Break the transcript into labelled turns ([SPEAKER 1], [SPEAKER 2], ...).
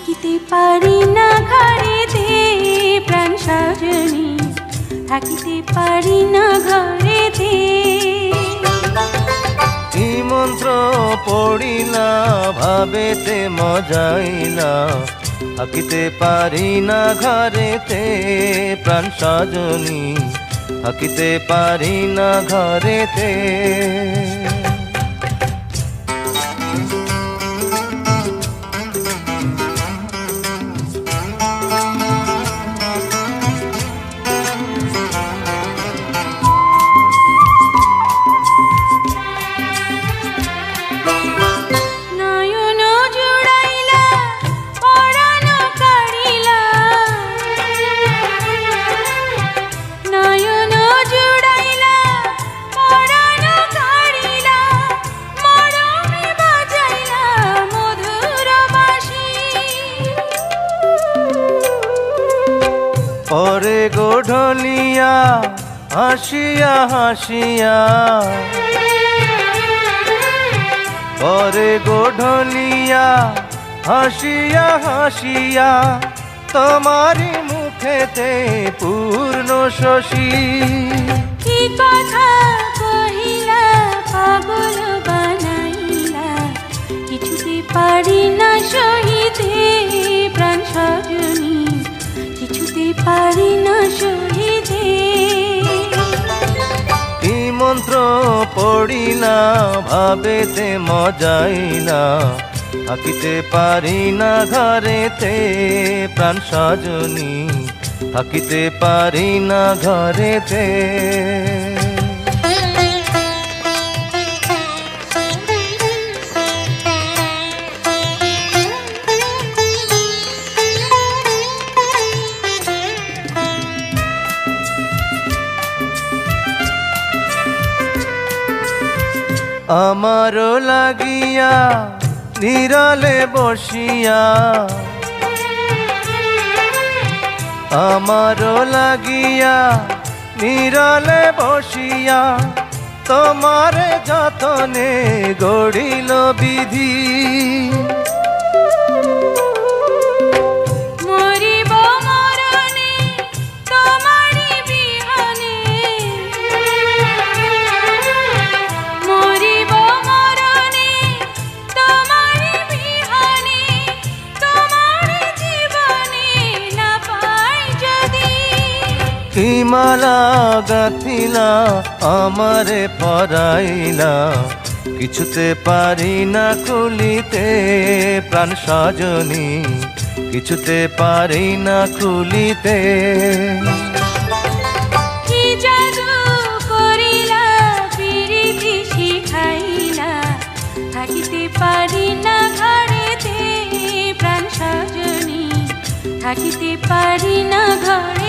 [SPEAKER 1] থাকিতে পারি না ঘরেতে প্রাণ সজনী, থাকিতে পারি না ঘরেতে।
[SPEAKER 2] কি মন্ত্র পড়িলা ভাবেতে মজাইলা, থাকিতে পারি না ঘরেতে প্রাণ সজনী, থাকিতে পারি না ঘরেতে। পরে গোঢলিয়া হাসিয়া হাসিয়া, পরে গোঢলিয়া হাসিয়া হাসিয়া, তোমারি মুখেতে পূর্ণ শশী।
[SPEAKER 1] কি কথা কহিলা পাগল বানাইলা, কিছুতে পারি না সহিতে প্রাণ সজনী, কিছুতে পারি না সহিতে।
[SPEAKER 2] কি মন্ত্র পড়িলা ভাবেতে মজাইলা, থাকিতে পারি না ঘরেতে প্রাণ সজনী, থাকিতে পারি না ঘরেতে। আমারও লাগিয়া নিরালে বসিয়া, আমারও লাগিয়া নিরালে বসিয়া, তোমারে যতনে গড়িল বিধি। কি মালা গাঁথিলা আমারে পরাইলা, কিছুতে পারি না খুলিতে প্রাণ সজনী, কিছুতে পারি না খুলিতে।
[SPEAKER 1] কি জাদু করিলা প্রীতি শিখাইলা, থাকিতে পারি না ঘরেতে প্রাণ সজনী, থাকিতে পারি না ঘরে।